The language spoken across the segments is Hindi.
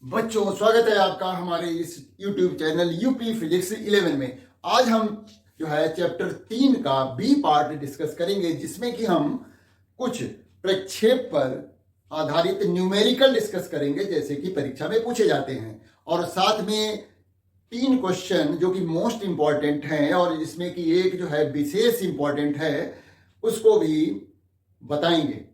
बच्चों, स्वागत है आपका हमारे इस YouTube चैनल यूपी फिजिक्स 11 में। आज हम जो है चैप्टर 3 का बी पार्ट डिस्कस करेंगे, जिसमें कि हम कुछ प्रक्षेप पर आधारित न्यूमेरिकल डिस्कस करेंगे, जैसे कि परीक्षा में पूछे जाते हैं, और साथ में 3 क्वेश्चन जो कि मोस्ट इंपॉर्टेंट हैं और जिसमें कि एक जो है विशेष इंपॉर्टेंट है, उसको भी बताएंगे।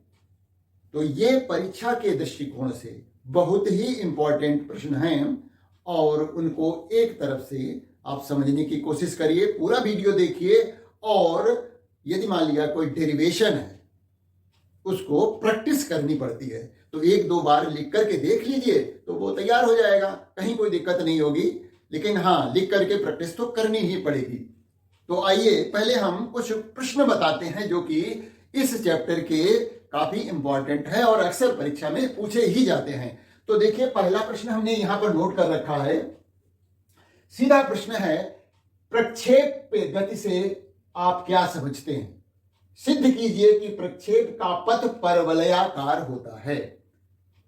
तो ये परीक्षा के दृष्टिकोण से बहुत ही इंपॉर्टेंट प्रश्न हैं और उनको एक तरफ से आप समझने की कोशिश करिए, पूरा वीडियो देखिए, और यदि मान लिया कोई डेरिवेशन है उसको प्रैक्टिस करनी पड़ती है तो 1-2 बार लिख करके देख लीजिए तो वो तैयार हो जाएगा, कहीं कोई दिक्कत नहीं होगी। लेकिन हाँ, लिख करके प्रैक्टिस तो करनी ही पड़ेगी। तो आइए पहले हम कुछ प्रश्न बताते हैं जो कि इस चैप्टर के काफी इंपॉर्टेंट है और अक्सर परीक्षा में पूछे ही जाते हैं। तो देखिए, पहला प्रश्न हमने यहां पर नोट कर रखा है। सीधा प्रश्न है, प्रक्षेप पे गति से आप क्या समझते हैं? सिद्ध कीजिए कि प्रक्षेप का पथ परवलयाकार होता है।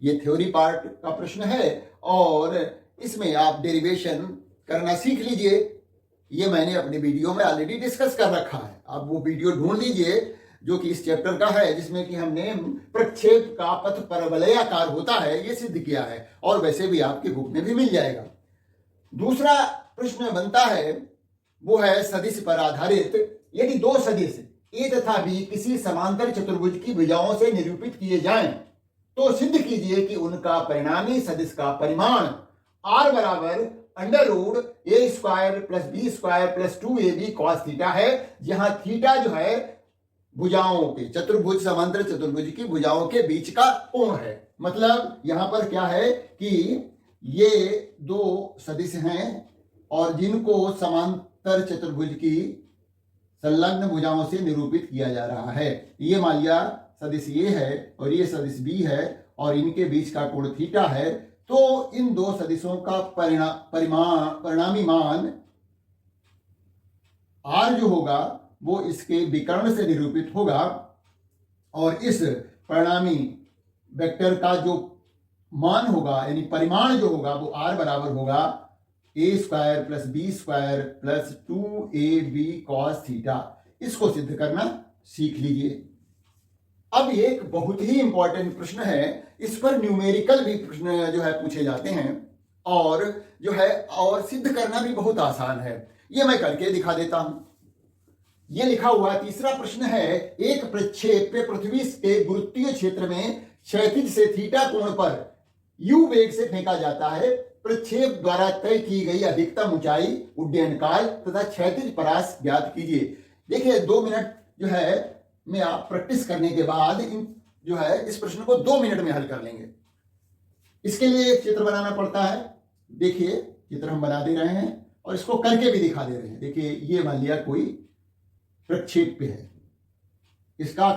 ये थ्योरी पार्ट का प्रश्न है और इसमें आप डेरिवेशन करना सीख लीजिए। ये मैंने अपने वीडियो में ऑलरेडी डिस्कस कर रखा है, आप वो वीडियो ढूंढ लीजिए जो कि इस चैप्टर का है, जिसमें कि हमने प्रक्षेप का पथ परवलयाकार होता है ये सिद्ध किया है, और वैसे भी आपके बुक में भी मिल जाएगा। दूसरा प्रश्न बनता है वो है सदिश पर आधारित। यदि 2 सदिश ए तथा बी किसी समांतर चतुर्भुज की भुजाओं से निरूपित किए जाएं तो सिद्ध कीजिए कि उनका परिणामी सदिश का परिमाण r बराबर √a² + b² + 2ab cos theta है, जहां थीटा जो है भुजाओं के चतुर्भुज समांतर चतुर्भुज की भुजाओं के बीच का कोण है। मतलब यहां पर क्या है कि ये 2 सदिश हैं और जिनको समांतर चतुर्भुज की संलग्न भुजाओं से निरूपित किया जा रहा है। ये मान लिया सदिश ये है और ये सदिश बी है और इनके बीच का कोण थीटा है। तो इन 2 सदिशों का परिणामी मान r जो होगा वो इसके विकर्ण से निरूपित होगा, और इस परिणामी वेक्टर का जो मान होगा यानी परिमाण जो होगा वो r बराबर होगा a² + b² + 2ab cos theta. इसको सिद्ध करना सीख लीजिए। अब एक बहुत ही इंपॉर्टेंट प्रश्न है, इस पर न्यूमेरिकल भी प्रश्न जो है पूछे जाते हैं और जो है और सिद्ध करना भी बहुत आसान है। ये मैं करके दिखा देता हूं। ये लिखा हुआ तीसरा प्रश्न है, एक प्रक्षेप पे पृथ्वी के गुरुत्वीय क्षेत्र में क्षैतिज से थीटा कोण पर u वेग से फेंका जाता है। प्रक्षेप द्वारा तय की गई अधिकतम ऊंचाई, उड्डयन काल तथा क्षैतिज परास ज्ञात कीजिए। देखिए 2 मिनट जो है में आप प्रैक्टिस करने के बाद जो है इस प्रश्न को 2 मिनट में हल कर लेंगे। इसके लिए एक चित्र बनाना पड़ता है। देखिए चित्र हम बना दे रहे हैं और इसको करके भी दिखा दे रहे हैं। देखिए ये मान लिया कोई प्रक्षेप पे है, इसका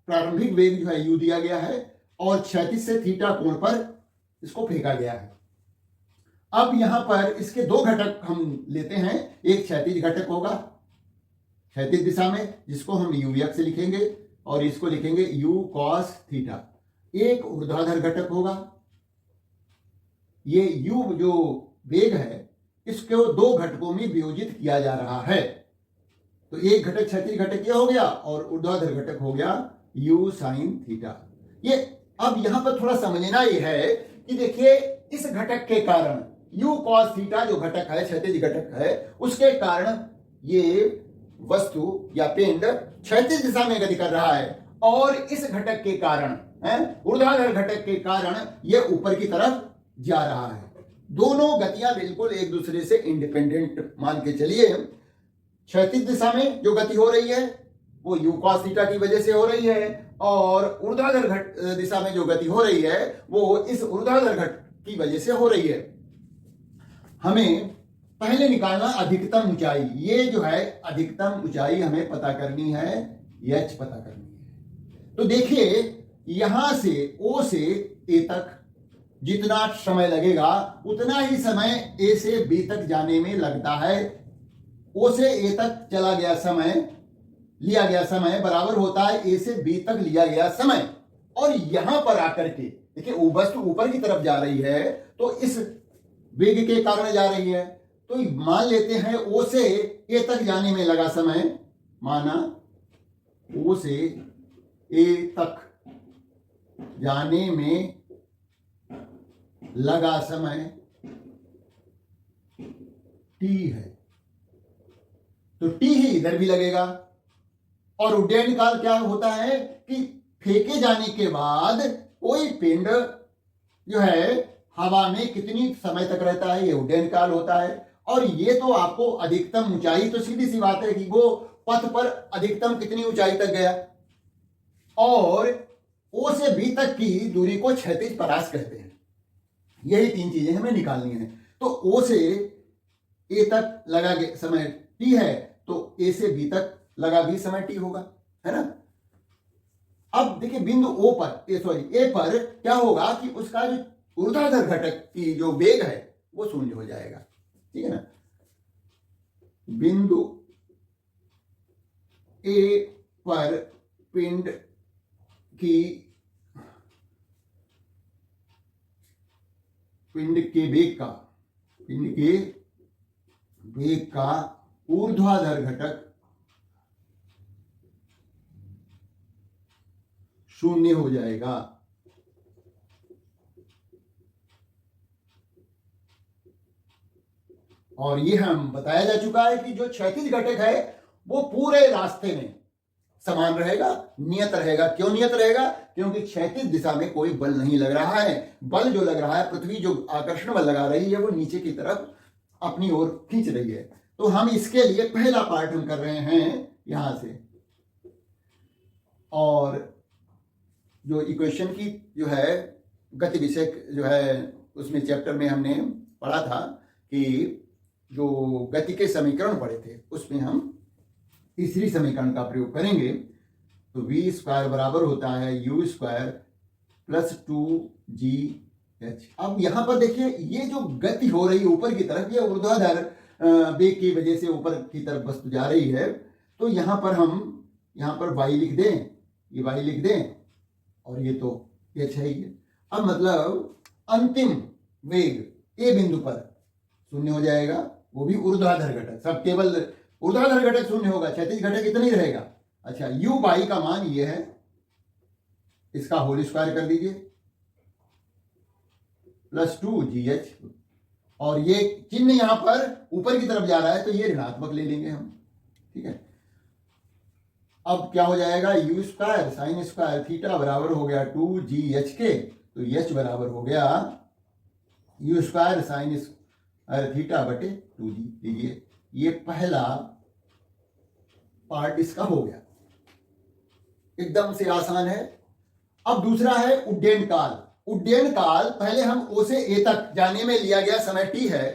प्रारंभिक वेग जो है u दिया गया है और क्षैतिज से थीटा कोण पर इसको फेंका गया है। अब यहां पर इसके 2 घटक हम लेते हैं। एक क्षैतिज घटक होगा क्षैतिज दिशा में, जिसको हम u लिखेंगे और इसको लिखेंगे u cos थीटा। एक ऊर्ध्वाधर घटक होगा, ये u जो वेग है इसको 2 घटकों में वियोजित किया जा रहा है। तो एक घटक क्षैतिज घटक यह हो गया और ऊर्ध्वाधर घटक हो गया u sin थीटा। ये अब यहां पर थोड़ा समझना ये है कि देखिए इस घटक के कारण u cos थीटा जो घटक है क्षैतिज घटक है, उसके कारण ये वस्तु या पिंड क्षैतिज दिशा में गति कर रहा है और इस घटक के कारण ऊर्ध्वाधर घटक के कारण ये ऊपर की तरफ जा रहा है। दोनों गतियां बिल्कुल एक दूसरे से इंडिपेंडेंट मान के चलिए। क्षैतिज दिशा में जो गति हो रही है वो u cos थीटा की वजह से हो रही है और ऊर्ध्वाधर दिशा में जो गति हो रही है वो इस ऊर्ध्वाधर घटक की वजह से हो रही है। हमें पहले निकालना अधिकतम ऊंचाई। ये जो है अधिकतम ऊंचाई हमें पता करनी है, h पता करनी है। तो देखिए यहां से o से a तक जितना समय लगेगा उतना ही समय a से b तक जाने में लगता है। o से a तक चला गया समय, लिया गया समय बराबर होता है a से b तक लिया गया समय। और यहां पर आकर के देखिए वो वस्तु ऊपर की तरफ जा रही है तो इस वेग के कारण जा रही है, तो मान लेते हैं ओ से ए तक जाने में लगा समय, माना ओ से ए तक जाने में लगा समय टी है, तो टी ही इधर भी लगेगा। और उड्डयन काल क्या होता है कि फेंके जाने के बाद कोई पिंड जो है हवा में कितनी समय तक रहता है, ये उड्डयन काल होता है। और ये तो आपको अधिकतम ऊंचाई, तो सीधी सी बात है कि वो पथ पर अधिकतम कितनी ऊंचाई तक गया, और ओ से बी तक की दूरी को क्षैतिज परास कहते हैं। यही तीन चीजें हमें निकालनी है। तो ओ से ए तक लगा समय टी है, तो ए से बी तक लगा भी समय टी होगा, है ना। अब देखिए बिंदु ओ पर ए पर क्या होगा कि उसका जो ऊर्ध्वाधर घटक की जो वेग है वो शून्य हो जाएगा, ठीक है ना। बिंदु ए पर पिंड के वेग का ऊर्ध्वाधर घटक शून्य हो जाएगा। और ये हम बताया जा चुका है कि जो क्षैतिज घटक है वो पूरे रास्ते में समान रहेगा, नियत रहेगा। क्यों नियत रहेगा? क्योंकि क्षैतिज दिशा में कोई बल नहीं लग रहा है। बल जो लग रहा है, पृथ्वी जो आकर्षण बल लगा रही है वो नीचे की तरफ अपनी ओर खींच रही है। तो हम इसके लिए पहला पार्ट हम कर रहे हैं यहां से। और जो इक्वेशन की जो है गति विषय जो है उसमें चैप्टर में हमने पढ़ा था कि जो गति के समीकरण पढ़े थे उसमें हम तीसरी समीकरण का प्रयोग करेंगे। तो v स्क्वायर बराबर होता है u स्क्वायर प्लस 2gh। अब यहां पर देखिए ये जो गति हो रही है ऊपर की तरफ, ये ऊर्ध्वाधर वेग की वजह से ऊपर की तरफ वस्तु जा रही है। तो यहां पर हम यहां पर y लिख दें, ये y लिख दें, और ये तो h है ही। अब मतलब अंतिम वेग ए बिंदु पर शून्य हो जाएगा, वो भी ऊर्ध्वाधर घटक। सब केवल ऊर्ध्वाधर घटक शून्य होगा, क्षैतिज घटक इतना ही रहेगा। अच्छा, u बाई का मान ये है, इसका होल स्क्वायर कर दीजिए, प्लस 2gh। और ये चिन्ह यहां पर ऊपर की तरफ जा रहा है तो ये ऋणात्मक ले लेंगे हम, ठीक है। अब क्या हो जाएगा, u square sine square theta बराबर हो गया 2gh के, तो h बराबर हो गया u square sine square theta बटे 2g। लीजिए ये पहला पार्ट इसका हो गया, एकदम से आसान है। अब दूसरा है उड्डयन काल। उड्डयन काल पहले हम ओ से ए तक जाने में लिया गया समय t है,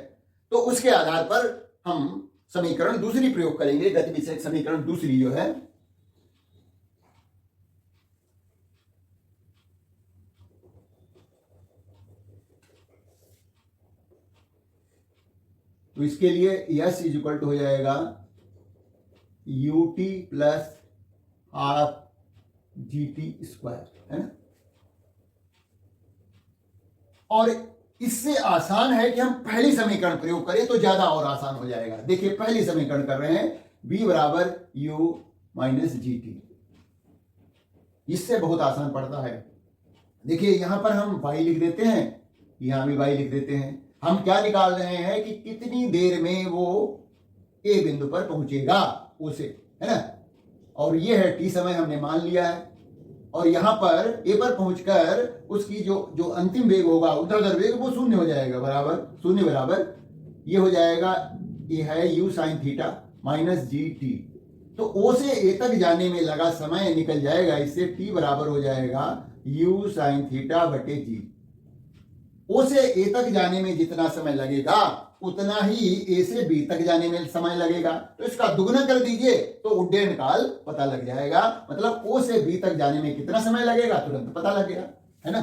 तो उसके आधार पर हम समीकरण दूसरी प्रयोग करेंगे, गति विषयक समीकरण दूसरी जो है। तो इसके लिए s इज इक्वल टू हो जाएगा ut plus half gt square, है ना। और इससे आसान है कि हम पहली समीकरण प्रयोग करें तो ज्यादा और आसान हो जाएगा। देखिए पहली समीकरण कर रहे हैं, v बराबर u माइनस gt। इससे बहुत आसान पड़ता है। देखिए यहां पर हम y लिख देते हैं, यहां भी y लिख देते हैं। हम क्या निकाल रहे हैं कि कितनी देर में वो ए बिंदु पर पहुंचेगा उसे, है ना। और ये है t समय हमने मान लिया है। और यहां पर ए पर पहुंचकर उसकी जो अंतिम वेग होगा, ऊर्ध्वाधर वेग, वो शून्य हो जाएगा, बराबर शून्य बराबर ये हो जाएगा, ये है u sine theta minus G T. तो ओ से ए तक जाने में लगा समय निकल जाएगा, इससे t बराबर हो जाएगा u साइन थीटा बटे जी। ओ से ए तक जाने में जितना समय लगेगा उतना ही ए से बी तक जाने में समय लगेगा। तो इसका दुगना कर दीजिए तो उड्डयन काल पता लग जाएगा। मतलब ओ से बी तक जाने में कितना समय लगेगा तुरंत पता लग गया, है ना।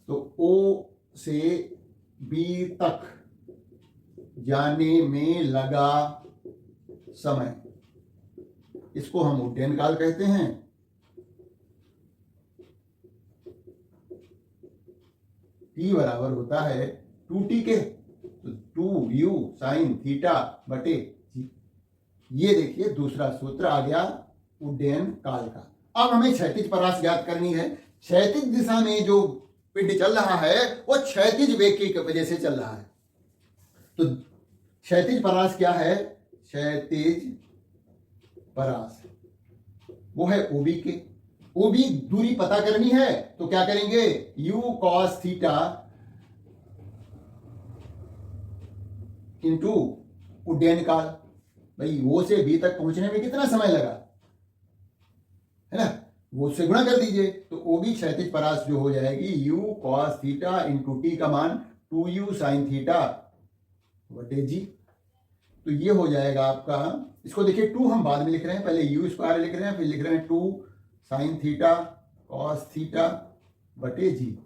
तो ओ से बी तक जाने में लगा समय, इसको हम उड्डयन काल कहते हैं। टी बराबर होता है 2t के, तो 2u साइन थीटा बटे जी। ये देखिए दूसरा सूत्र आ गया उड्डयन काल का। अब हमें क्षैतिज परास ज्ञात करनी है। क्षैतिज दिशा में जो पिंड चल रहा है वो क्षैतिज वेग की वजह से चल रहा है। तो क्षैतिज परास क्या है? क्षैतिज परास वो है ओबी के। ओबी दूरी पता करनी है तो क्या करेंगे? u cos थीटा इंटू उड्डयन काल। भाई वो से बी तक पहुंचने में कितना समय लगा, है ना, वो से गुणा कर दीजिए। तो ओबी क्षैतिज परास जो हो जाएगी u cos theta into T का मान 2u साइन थीटा बटे जी। तो ये हो जाएगा आपका, इसको देखिए 2 हम बाद में लिख रहे हैं, पहले u स्क्वायर लिख रहे हैं, फिर लिख रहे हैं 2 साइन थीटा कॉस थीटा बटे जी।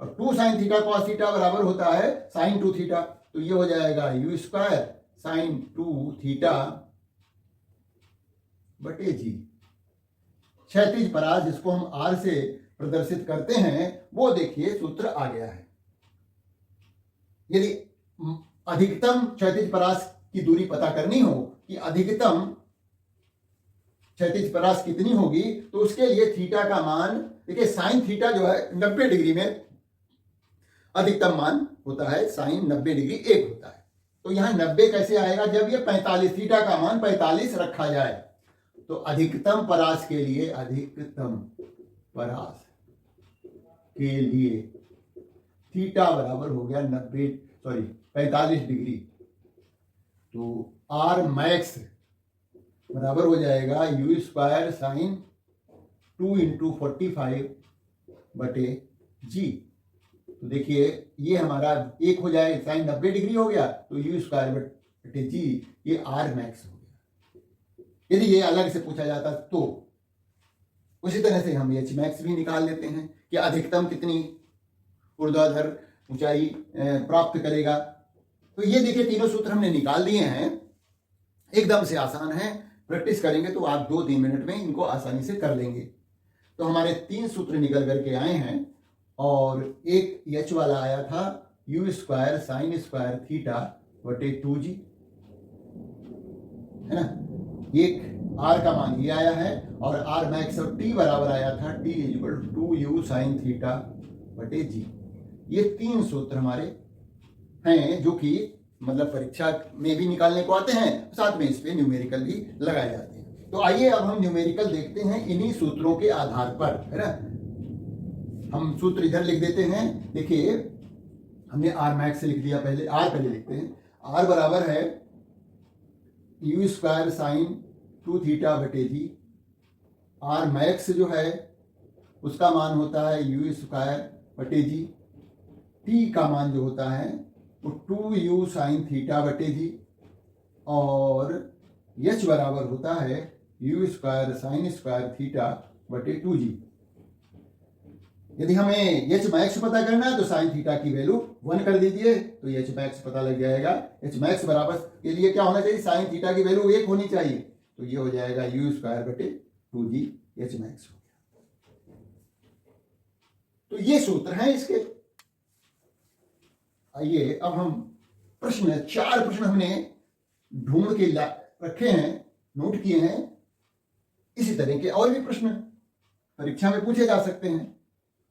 और 2 साइन थीटा कॉस थीटा बराबर होता है साइन 2 थीटा। तो ये हो जाएगा u स्क्वायर साइन 2 थीटा बटे जी। क्षैतिज परास जिसको हम r से प्रदर्शित करते हैं वो देखिए सूत्र आ गया है। यदि अधिकतम क्षैतिज परास की दूरी पता करनी हो कि अधिकतम क्षैतिज परास कितनी होगी, तो उसके लिए थीटा का मान देखिए, साइन थीटा जो है 90 डिग्री में अधिकतम मान होता है, साइन 90 डिग्री 1 होता है। तो यहां 90 कैसे आएगा? जब ये 45 थीटा का मान 45 रखा जाए। तो अधिकतम परास के लिए, अधिकतम परास के लिए थीटा बराबर हो गया 45 डिग्री। तो आर मैक्स बराबर हो जाएगा u स्क्वायर साइन 2 इंटू 45 बटे जी। तो देखिए ये हमारा एक हो जाए, साइन 90 डिग्री हो गया तो u स्क्वायर बटे जी, ये आर मैक्स हो गया। यदि ये अलग से पूछा जाता तो उसी तरह से हम एच मैक्स भी निकाल लेते हैं कि अधिकतम कितनी ऊर्ध्वाधर ऊंचाई प्राप्त करेगा। तो ये देखिए तीनों सूत्र हमने निकाल दिए हैं, एकदम से आसान है। प्रैक्टिस करेंगे तो आप 2-3 मिनट में इनको आसानी से कर लेंगे। तो हमारे 3 सूत्र निकल करके आए हैं और एक एच वाला आया था u square sine square theta बटे 2g, है ना। एक r का मान ये आया है और r मैक्स और t बराबर आया था t equal 2u sine theta बटे g। ये 3 सूत्र हमारे हैं जो कि मतलब परीक्षा में भी निकालने को आते हैं, साथ में इस पे न्यूमेरिकल भी लगाए जाते हैं। तो आइए अब हम न्यूमेरिकल देखते हैं इन्हीं सूत्रों के आधार पर, है ना। हम सूत्र इधर लिख देते हैं। देखिए हमने आर मैक्स से लिख दिया, पहले आर पहले लिखते हैं। आर बराबर है u स्क्वायर साइन 2 थीटा बटे जी। आर मैक्स जो है उसका मान होता है u स्क्वायर बटे जी। टी का मान जो होता है वो 2u साइन थीटा बटे जी। और h बराबर होता है u square sine square theta बटे 2g। यदि हमें h मैक्स पता करना है तो साइन थीटा की वैल्यू 1 कर दीजिए तो h मैक्स पता लग जाएगा। h मैक्स बराबर के लिए क्या होना चाहिए? साइन थीटा की वैल्यू 1 होनी चाहिए। तो ये हो जाएगा u स्क्वायर बटे 2g, h मैक्स हो गया। तो ये सूत्र है इसके। आइए अब हम प्रश्न 4 प्रश्न हमने ढूंढ के रखे हैं, नोट किए हैं। इसी तरह के और भी प्रश्न परीक्षा में पूछे जा सकते हैं।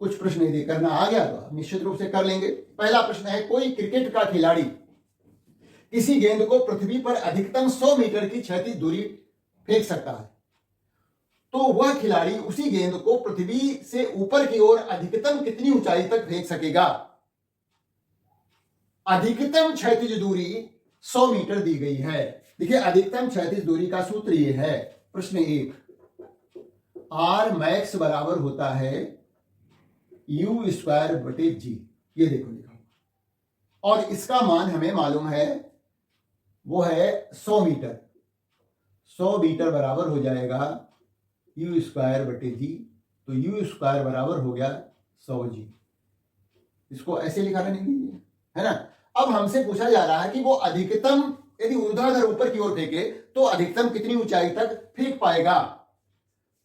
कुछ प्रश्न यदि करना आ गया तो आप निश्चित रूप से कर लेंगे। पहला प्रश्न है, कोई क्रिकेट का खिलाड़ी किसी गेंद को पृथ्वी पर अधिकतम 100 मीटर की क्षैतिज दूरी फेंक सकता है, तो वह खिलाड़ी उसी गेंद को पृथ्वी से ऊपर की ओर अधिकतम कितनी ऊंचाई तक फेंक सकेगा? अधिकतम क्षैतिज दूरी 100 मीटर दी गई है। देखिए अधिकतम क्षैतिज दूरी का सूत्र ये है। प्रश्न 1, आर मैक्स बराबर होता है u स्क्वायर बटे जी। ये देखो लिखा, और इसका मान हमें मालूम है वो है 100 मीटर। 100 मीटर बराबर हो जाएगा u स्क्वायर बटे जी। तो u स्क्वायर बराबर हो गया 100g। इसको ऐसे लिखा रहने दीजिए, है ना। अब हमसे पूछा जा रहा है कि वो अधिकतम यदि ऊर्ध्वाधर ऊपर की ओर फेंके तो अधिकतम कितनी ऊंचाई तक फेंक पाएगा?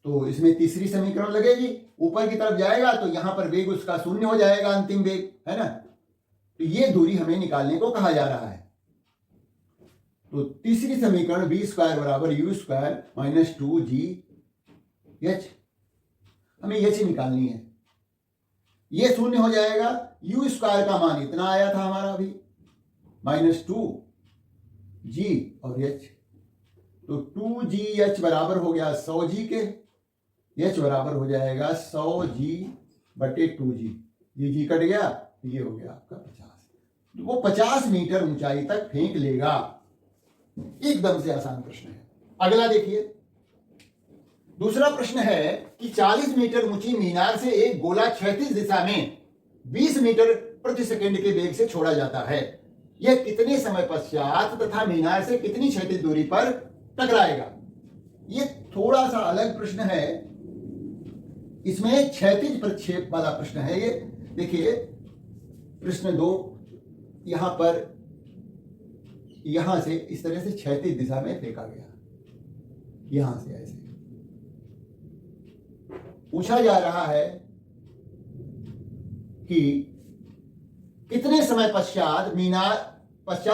तो इसमें तीसरी समीकरण लगेगी, ऊपर की तरफ जाएगा तो यहां पर वेग उसका शून्य हो जाएगा, अंतिम वेग, है ना। तो ये दूरी हमें निकालने को कहा जा रहा है। तो तीसरी समीकरण v स्क्वायर बराबर u स्क्वायर माइनस 2gh, हमें h निकालनी है। ये शून्य हो जाएगा, u स्क्वायर का मान इतना आया था हमारा अभी, माइनस 2g और h, तो 2gh बराबर हो गया 100g के, h बराबर हो जाएगा 100g बटे 2g, जी कट गया, ये हो गया आपका 50। तो वो 50 मीटर ऊंचाई तक फेंक लेगा। एकदम से आसान प्रश्न है। अगला देखिए, दूसरा प्रश्न है कि 40 मीटर ऊंची मीनार से एक गोला क्षैतिज दिशा में 20 मीटर प्रति सेकंड के वेग से छोड़ा जाता है। यह कितने समय पश्चात तथा मीनार से कितनी क्षैतिज दूरी पर टकराएगा। ये थोड़ा सा अलग प्रश्न है, इसमें क्षैतिज प्रक्षेप वाला प्रश्न है ये। देखिए प्रश्न 2, यहां पर यहां से इस तरह से क्षैतिज दिशा में फेंका गया, यहां से ऐसे पूछा जा रहा है कि कितने समय पश्चात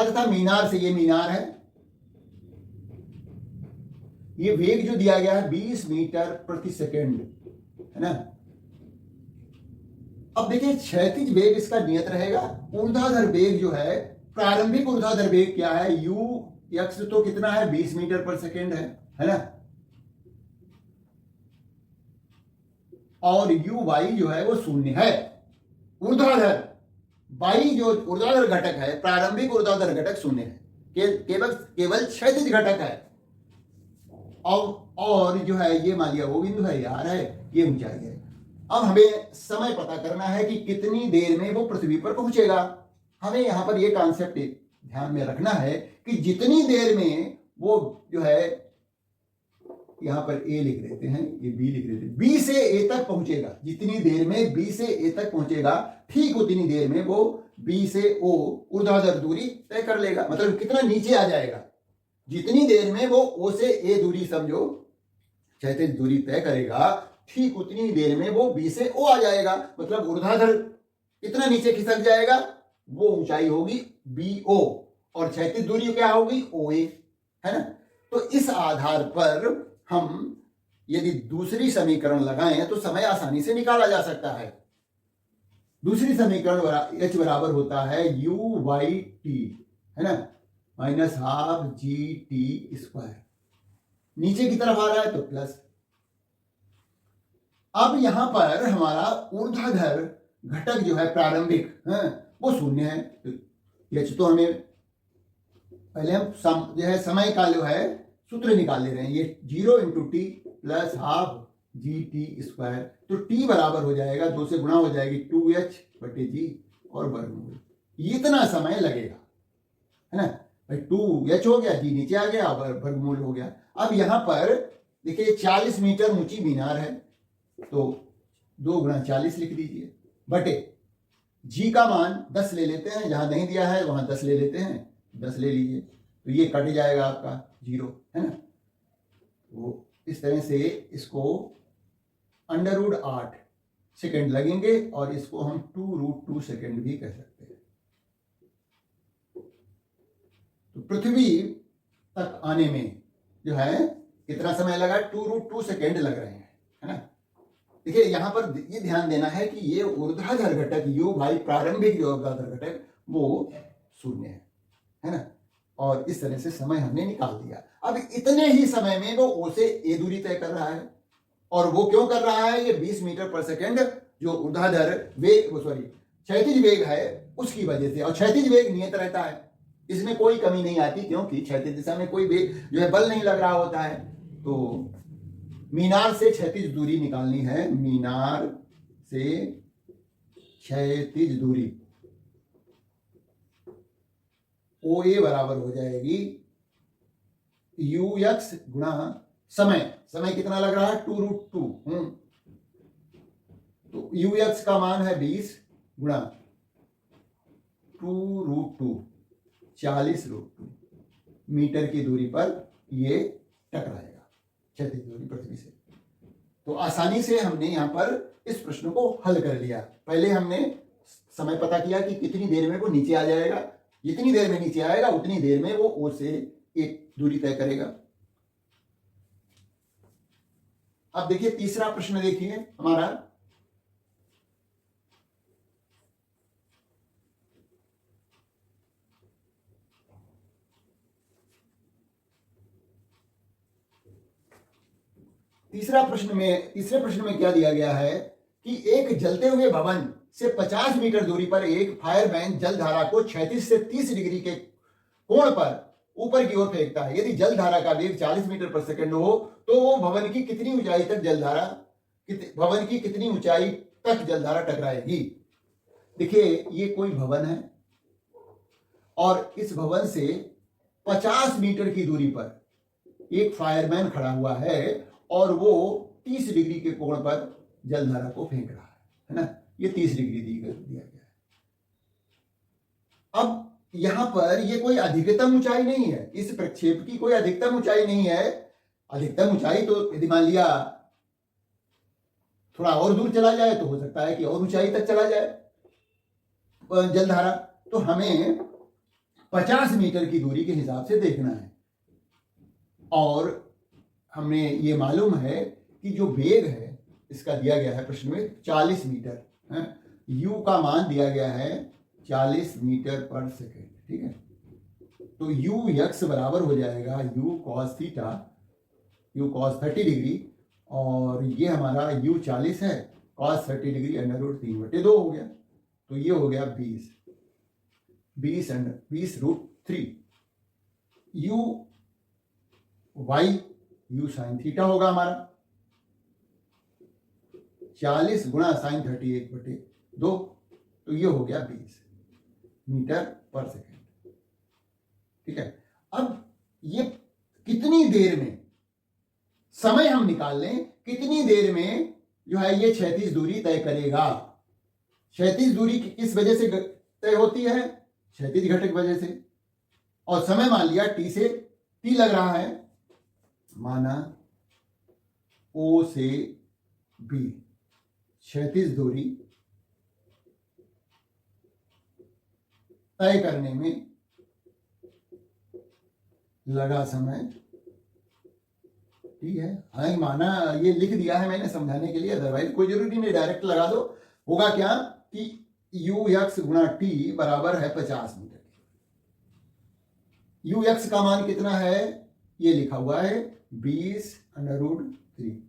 तथा मीनार से, ये मीनार है, ये वेग जो दिया गया है 20 मीटर प्रति सेकंड, है ना। अब देखिए क्षैतिज वेग इसका नियत रहेगा, ऊर्ध्वाधर वेग जो है, प्रारंभिक ऊर्ध्वाधर वेग क्या है, u x तो कितना है 20 मीटर पर सेकंड है ना, और u y जो है वो शून्य है। ऊर्ध्वाधर y जो ऊर्ध्वाधर घटक है, प्रारंभिक ऊर्ध्वाधर घटक शून्य है, केवल क्षैतिज घटक है। और जो है ये मान लिया वो बिंदु है, यार है, ये ऊंचाई है। अब हमें समय पता करना है कि कितनी देर में वो पृथ्वी पर पहुंचेगा। हमें यहां पर ये कॉन्सेप्ट ध्यान में रखना है कि जितनी देर में वो जो है, यहां पर ए लिख देते हैं, ये बी लिख देते हैं, बी से ए तक पहुंचेगा। जितनी देर में बी से ए तक पहुंचेगा, ठीक उतनी देर में वो बी से ओ ऊर्ध्वाधर दूरी तय कर लेगा। मतलब कितना नीचे आ जाएगा, जितनी देर में वो ओ से ए दूरी समझो क्षैतिज दूरी तय करेगा, ठीक उतनी देर में वो बी से ओ आ जाएगा। मतलब ऊर्ध्वाधर कितना नीचे खिसक जाएगा, वो ऊंचाई होगी बी ओ, और क्षैतिज दूरी क्या होगी ओ ए, है ना। तो इस आधार पर हम यदि दूसरी समीकरण लगाएं तो समय आसानी से निकाला जा सकता है। दूसरी समीकरण h बराबर होता है u y t, है ना, minus half G T square, नीचे की तरफ आ रहा है तो प्लस। अब यहां पर हमारा ऊर्ध्वाधर घटक जो है प्रारंभिक वो शून्य है, तो तो हमें पहले हम जो है समय का जो है सूत्र निकाल ले रहे हैं, ये 0 into T plus half G T square, तो टी बराबर हो जाएगा 2 से गुणा हो जाएगी 2h बटे जी और वर्गमूल, इतना समय लगेगा, है ना। भाई 2h हो गया, जी नीचे आ गया, वर्गमूल हो गया। अब यहां पर देखिए 40 मीटर ऊंची मीनार है, तो 2 गुणा 40 लिख दीजिए, बटे जी का मान 10 ले लेते हैं, जहां नहीं दिया है वहां 10 ले लेते हैं, 10 ले लीजिए, तो ये कट जाएगा आपका 0, है ना। तो इस तरह से इसको √8 सेकेंड लगेंगे, और इसको हम 2√2 सेकेंड भी कह सकते हैं। तो पृथ्वी तक आने में जो है कितना समय लगा, 2√2 सेकेंड लग रहे हैं, है ना। देखिए यहां पर ये ध्यान देना है कि ये ऊर्ध्वाधर घटक u भाई प्रारंभिक जो ऊर्ध्वाधर घटक वो शून्य है ना। और इस तरह से समय हमने निकाल दिया। अब इतने ही समय में वो ओ से ए दूरी तय कर रहा है, और वो क्यों कर रहा है, ये 20 मीटर पर सेकेंड जो ऊर्ध्वाधर वेग क्षैतिज वेग है उसकी वजह से, और क्षैतिज वेग नियत रहता है, इसमें कोई कमी नहीं आती, क्योंकि क्षैतिज दिशा में कोई वेग जो है बल नहीं लग रहा होता है। तो मीनार से क्षैतिज दूरी निकालनी है, मीनार से क्षैतिज दूरी ओ ए बराबर हो जाएगी ux गुणा समय कितना लग रहा है 2√2, तो ux का मान है 20 गुणा 2√2 40√2 मीटर की दूरी पर ये टकराएगा क्षैतिज दूरी पृथ्वी से। तो आसानी से हमने यहाँ पर इस प्रश्न को हल कर लिया। पहले हमने समय पता किया कि कितनी देर में वो नीचे आ जाएगा, जितनी देर में नीचे आएगा उतनी देर में वो ओ से एक दूरी तय करेगा। अब देखिए तीसरा प्रश्न देखिए हमारा, तीसरे प्रश्न में क्या दिया गया है कि एक जलते हुए भवन से 50 मीटर दूरी पर एक फायरमैन जल धारा को 36 से 30 डिग्री के कोण पर ऊपर की ओर फेंकता है। यदि जल धारा का वेग 40 मीटर पर सेकंड हो तो वो भवन की कितनी ऊंचाई तक जलधारा टकराएगी। देखिए ये कोई भवन है और इस भवन से 50 मीटर की दूरी पर एक फायरमैन खड़ा हुआ है और वो 30 डिग्री के कोण पर जलधारा को फेंक रहा है ना। ये 30 डिग्री दिया गया है। अब यहां पर ये कोई अधिकतम ऊंचाई नहीं है, इस प्रक्षेप की कोई अधिकतम ऊंचाई नहीं है। अधिकतम ऊंचाई तो यदि मान लिया थोड़ा और दूर चला जाए तो हो सकता है कि और ऊंचाई तक चला जाए जलधारा। तो हमें 50 मीटर की दूरी के हिसाब से देखना है और हमें ये मालूम है कि जो वेग है इसका दिया गया है प्रश्न में 40 मीटर है। u का मान दिया गया है 40 मीटर पर सेकेंड, ठीक है। तो u यक्स बराबर हो जाएगा u cos theta, u cos 30 degree, और ये हमारा u 40 है, cos 30 डिग्री √3/2 हो गया। तो ये हो गया 20√3 u sin थीटा होगा हमारा 40 गुणा sin 30 1/2, तो ये हो गया 20 मीटर पर सेकेंड, ठीक है। अब ये कितनी देर में, समय हम निकाल लें कितनी देर में जो है ये क्षैतिज दूरी तय करेगा। क्षैतिज दूरी किस वजह से तय होती है? क्षैतिज घटक की वजह से। और समय मान लिया t लग रहा है, माना O से B क्षैतिज दूरी तय करने में लगा समय ठीक है। हाँ माना ये लिख दिया है मैंने समझाने के लिए, अदरवाइज कोई जरूरी नहीं, डायरेक्ट लगा दो। होगा क्या कि यू एक्स गुणा टी बराबर है 50 मीटर। यू एक्स का मान कितना है ये लिखा हुआ है 20√3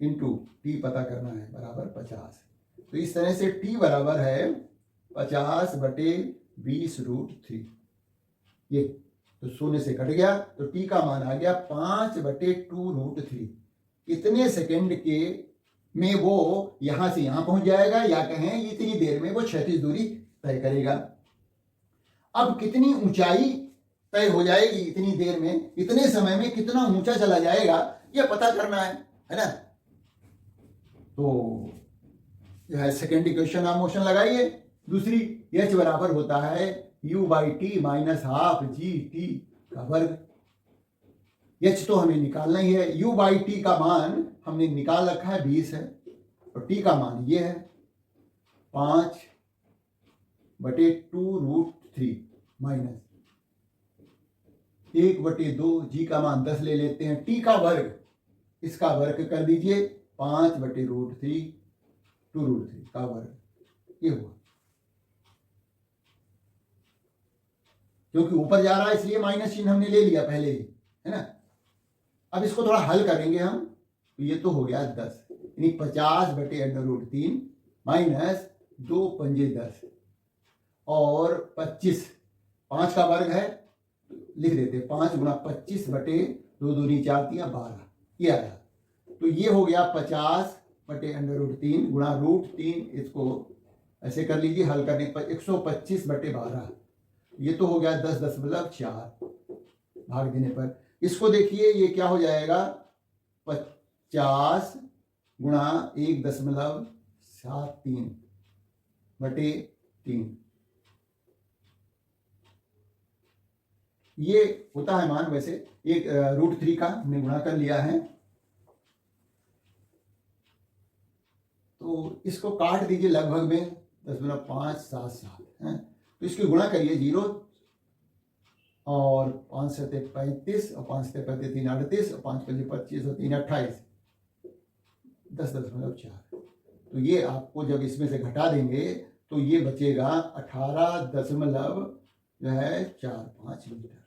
इंटू टी पता करना है बराबर 50। तो इस तरह से टी बराबर है 50/20√3। ये तो शून्य से कट गया तो टी का मान आ गया 5/2√3। इतने सेकंड के में वो यहां से यहां पहुंच जाएगा, या कहें इतनी देर में वो क्षैतिज दूरी तय करेगा। अब कितनी ऊंचाई तय हो जाएगी इतनी देर में, इतने समय में कितना ऊंचा चला जाएगा ये पता करना है ना। तो जो है सेकेंड इक्वेशन आप मोशन लगाइए। दूसरी एच बराबर होता है u/t -12 gt का वर्ग। एच तो हमें निकालना ही है। u/t का मान हमने निकाल रखा है 20 है और t का मान ये है 5/2√3 माइनस 1/2, g का मान 10 ले लेते हैं, t का वर्ग इसका वर्ग कर दीजिए 5/√3 2√3 का वर्ग, ये हुआ। क्योंकि ऊपर जा रहा है इसलिए माइनस चिन्ह हमने ले लिया पहले ही, है ना। अब इसको थोड़ा हल करेंगे हम, तो ये तो हो गया 10, यानी 50/√3 माइनस 2 पंजे 10 और 25, 5 का वर्ग है लिख देते 5 गुणा 25/2 दूनी 4 3 12, ये आया। तो ये हो गया 50/√3 गुणा √3, इसको ऐसे कर लीजिए हल करने पर 125/12, ये तो हो गया 10.4 भाग देने पर। इसको देखिए ये क्या हो जाएगा 50 गुणा 1.73/3, ये होता है मान। वैसे एक √3 का हमने गुणा कर लिया है तो इसको काट दीजिए लगभग में 10.577 है। तो इसकी गुणा करिए 0 और 5 7 35 और 5 7 3 38 और 5 5 25 और 3 28 10.4। तो ये आपको जब इसमें से घटा देंगे तो ये बचेगा 18.45 मीटर।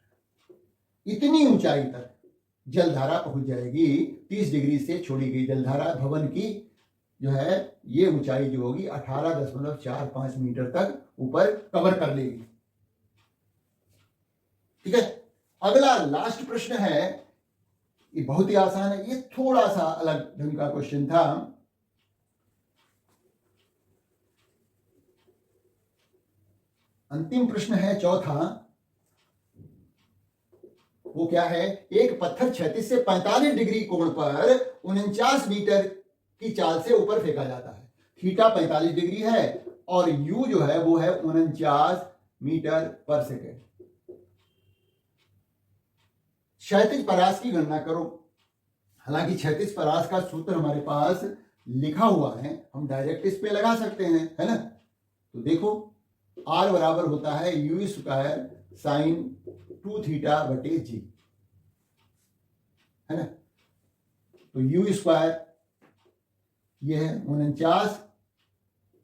इतनी ऊंचाई तक जलधारा पहुंच जाएगी। 30 डिग्री से छोड़ी गई जलधारा भवन की जो है ये ऊंचाई जो होगी 18.45 मीटर तक ऊपर कवर कर लेगी। ठीक है, अगला लास्ट प्रश्न है, ये बहुत ही आसान है, ये थोड़ा सा अलग ढंग का क्वेश्चन था। अंतिम प्रश्न है चौथा, वो क्या है, एक पत्थर 36 से 45 डिग्री कोण पर 49 मीटर की चाल से ऊपर फेंका जाता है। थीटा 45 डिग्री है और यू जो है वो है 49 मीटर पर सेकेंड। क्षैतिज परास की गणना करो। हालांकि क्षैतिज परास का सूत्र हमारे पास लिखा हुआ है, हम डायरेक्ट इस पे लगा सकते हैं, है ना। तो देखो R बराबर होता है यू स्क्वायर साइन 2 थीटा बटे जी, है ना। तो यू स्क्वायर ये है 49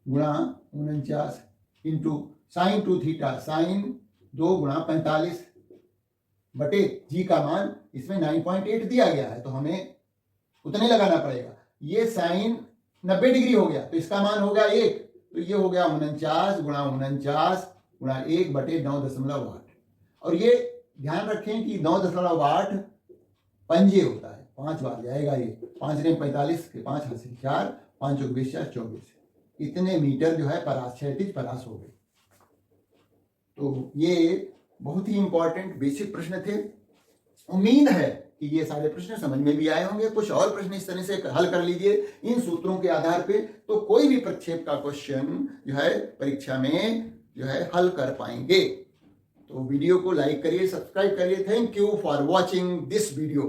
गुणा 49 इंटू साइन 2 थीटा साइन 2 गुणा 45 बटे जी का मान इसमें 9.8 दिया गया है तो हमें उतने लगाना पड़ेगा। ये साइन 90 डिग्री हो गया तो इसका मान हो गया 1, तो ये हो गया 49 गुणा 49 गुणा 1 बटे 9.8। और ये ध्यान रखें कि 9.8 पंजे होता है, 5 बार जाएगा ये। 5 ने 45 के 5 हाथ से 4, 5 चौक 20 4 24, इतने मीटर जो है परास, क्षैतिज परास हो गई। तो ये बहुत ही इंपॉर्टेंट बेसिक प्रश्न थे। उम्मीद है कि ये सारे प्रश्न समझ में भी आए होंगे। कुछ और प्रश्न इस तरह से हल कर लीजिए इन सूत्रों के आधार पे, तो कोई भी प्रक्षेप का क्वेश्चन जो है परीक्षा में जो है हल कर पाएंगे। तो वीडियो को लाइक करिए, सब्सक्राइब करिए। Thank you for watching this video.